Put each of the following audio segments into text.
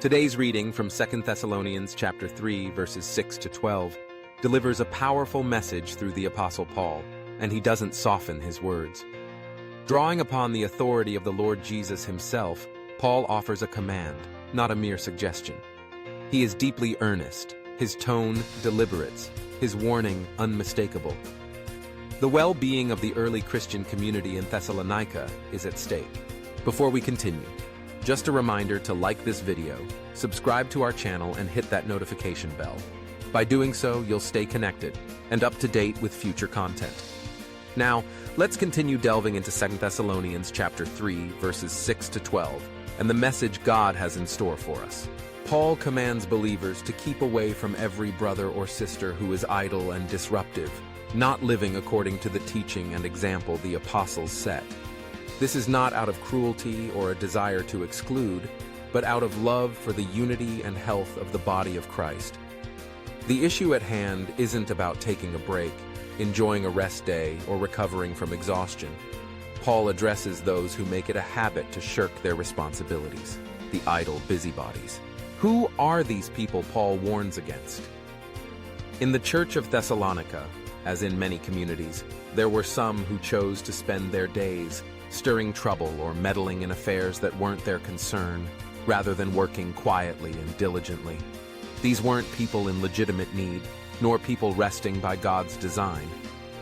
Today's reading from 2 Thessalonians chapter 3, verses 6 to 12, delivers a powerful message through the Apostle Paul, and he doesn't soften his words. Drawing upon the authority of the Lord Jesus himself, Paul offers a command, not a mere suggestion. He is deeply earnest, his tone deliberate, his warning unmistakable. The well-being of the early Christian community in Thessalonica is at stake. Before we continue, just a reminder to like this video, subscribe to our channel, and hit that notification bell. By doing so, you'll stay connected and up to date with future content. Now, let's continue delving into 2 Thessalonians chapter 3, verses 6 to 12, and the message God has in store for us. Paul commands believers to keep away from every brother or sister who is idle and disruptive, not living according to the teaching and example the apostles set. This is not out of cruelty or a desire to exclude, but out of love for the unity and health of the body of Christ. The issue at hand isn't about taking a break, enjoying a rest day, or recovering from exhaustion. Paul addresses those who make it a habit to shirk their responsibilities, the idle busybodies. Who are these people Paul warns against? In the church of Thessalonica, as in many communities, there were some who chose to spend their days stirring trouble or meddling in affairs that weren't their concern, rather than working quietly and diligently. These weren't people in legitimate need, nor people resting by God's design.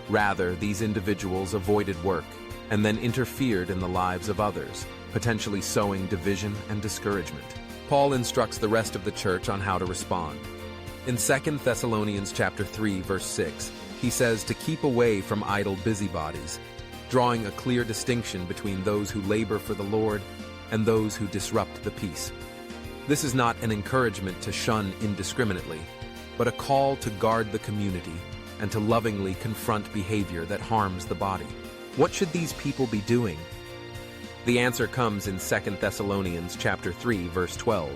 Rather, these individuals avoided work and then interfered in the lives of others, potentially sowing division and discouragement. Paul instructs the rest of the church on how to respond. In 2 Thessalonians chapter 3, verse 6, he says to keep away from idle busybodies, drawing a clear distinction between those who labor for the Lord and those who disrupt the peace. This is not an encouragement to shun indiscriminately, but a call to guard the community and to lovingly confront behavior that harms the body. What should these people be doing? The answer comes in 2 Thessalonians chapter 3, verse 12.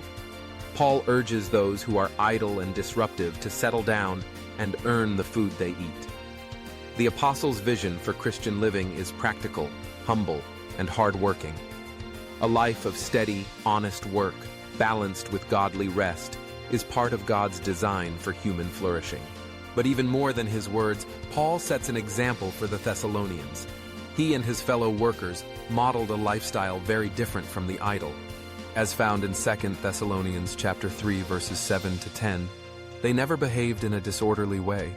Paul urges those who are idle and disruptive to settle down and earn the food they eat. The apostles' vision for Christian living is practical, humble, and hard-working. A life of steady, honest work, balanced with godly rest, is part of God's design for human flourishing. But even more than his words, Paul sets an example for the Thessalonians. He and his fellow workers modeled a lifestyle very different from the idle. As found in 2 Thessalonians chapter 3, verses 7 to 10, they never behaved in a disorderly way.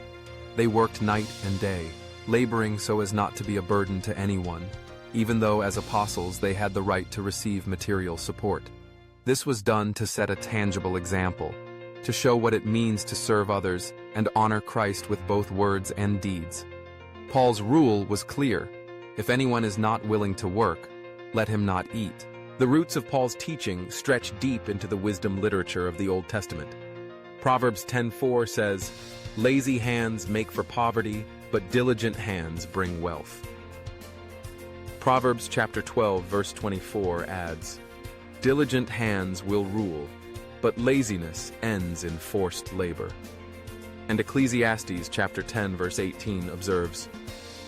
They worked night and day, laboring so as not to be a burden to anyone, even though as apostles they had the right to receive material support. This was done to set a tangible example, to show what it means to serve others and honor Christ with both words and deeds. Paul's rule was clear: if anyone is not willing to work, let him not eat. The roots of Paul's teaching stretch deep into the wisdom literature of the Old Testament. Proverbs 10:4 says, "Lazy hands make for poverty, but diligent hands bring wealth." Proverbs chapter 12, verse 24 adds, "Diligent hands will rule, but laziness ends in forced labor." And Ecclesiastes chapter 10, verse 18 observes,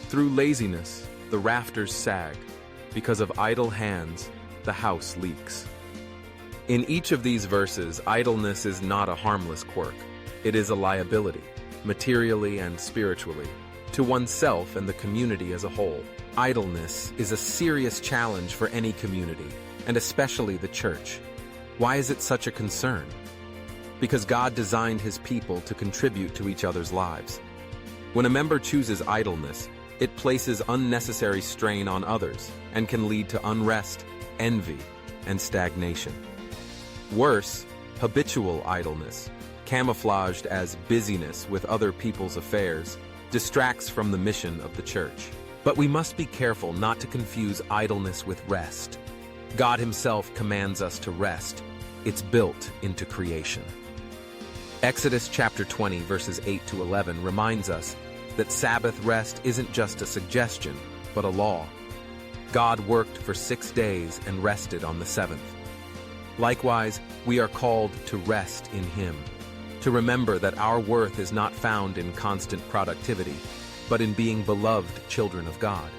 "Through laziness the rafters sag, because of idle hands the house leaks." In each of these verses, idleness is not a harmless quirk. It is a liability, materially and spiritually, to oneself and the community as a whole. Idleness is a serious challenge for any community, and especially the church. Why is it such a concern? Because God designed his people to contribute to each other's lives. When a member chooses idleness, it places unnecessary strain on others and can lead to unrest, envy, and stagnation. Worse, habitual idleness, camouflaged as busyness with other people's affairs, distracts from the mission of the church. But we must be careful not to confuse idleness with rest. God himself commands us to rest. It's built into creation. Exodus chapter 20, verses 8 to 11 reminds us that Sabbath rest isn't just a suggestion, but a law. God worked for 6 days and rested on the seventh. Likewise, we are called to rest in him, to remember that our worth is not found in constant productivity, but in being beloved children of God.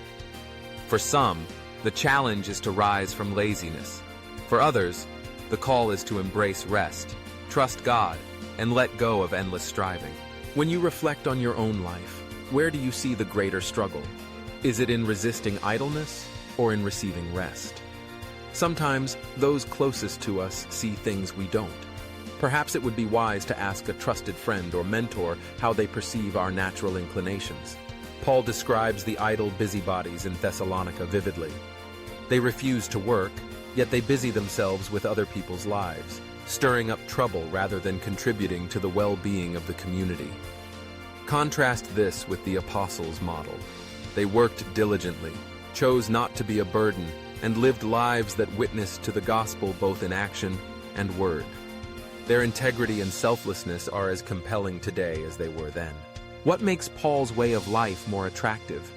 For some, the challenge is to rise from laziness. For others, The call is to embrace rest, trust God, and let go of endless striving. When you reflect on your own life, where do you see the greater struggle? Is it in resisting idleness or in receiving rest? Sometimes those closest to us see things we don't. Perhaps it would be wise to ask a trusted friend or mentor how they perceive our natural inclinations. Paul describes the idle busybodies in Thessalonica vividly. They refuse to work, yet they busy themselves with other people's lives, stirring up trouble rather than contributing to the well-being of the community. Contrast this with the apostles' model. They worked diligently, chose not to be a burden, and lived lives that witnessed to the gospel both in action and word. Their integrity and selflessness are as compelling today as they were then. What makes Paul's way of life more attractive?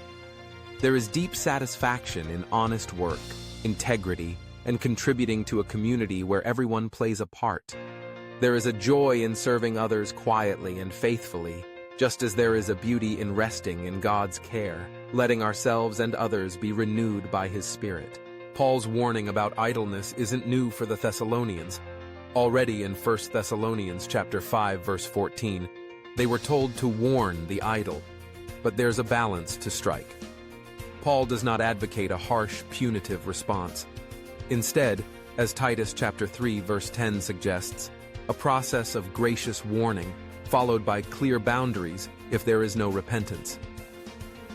There is deep satisfaction in honest work, integrity, and contributing to a community where everyone plays a part. There is a joy in serving others quietly and faithfully, just as there is a beauty in resting in God's care, letting ourselves and others be renewed by His Spirit. Paul's warning about idleness isn't new for the Thessalonians. Already in 1 Thessalonians chapter 5, verse 14, they were told to warn the idle, but there's a balance to strike. Paul does not advocate a harsh, punitive response. Instead, as Titus chapter 3, verse 10 suggests, a process of gracious warning followed by clear boundaries if there is no repentance.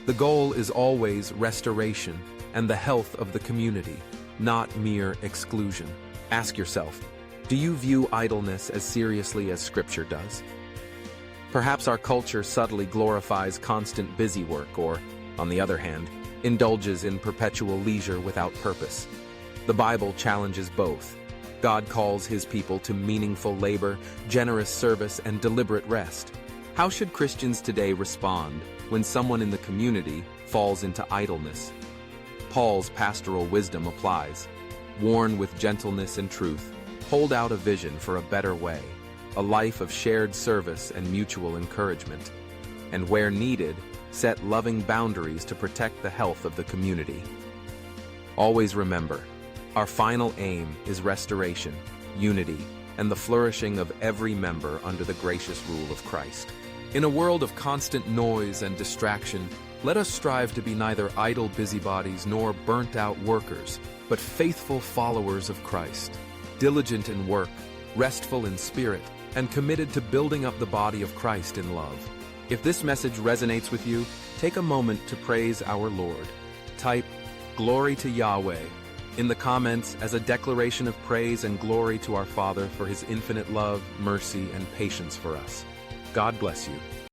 The goal is always restoration and the health of the community, not mere exclusion. Ask yourself, do you view idleness as seriously as Scripture does? Perhaps our culture subtly glorifies constant busy work or, on the other hand, indulges in perpetual leisure without purpose. The Bible challenges both. God calls His people to meaningful labor, generous service, and deliberate rest. How should Christians today respond when someone in the community falls into idleness? Paul's pastoral wisdom applies. Warn with gentleness and truth. Hold out a vision for a better way, a life of shared service and mutual encouragement. And where needed, set loving boundaries to protect the health of the community. Always remember, our final aim is restoration, unity, and the flourishing of every member under the gracious rule of Christ. In a world of constant noise and distraction, let us strive to be neither idle busybodies nor burnt-out workers, but faithful followers of Christ, diligent in work, restful in spirit, and committed to building up the body of Christ in love. If this message resonates with you, take a moment to praise our Lord. Type, "Glory to Yahweh," in the comments as a declaration of praise and glory to our Father for His infinite love, mercy, and patience for us. God bless you.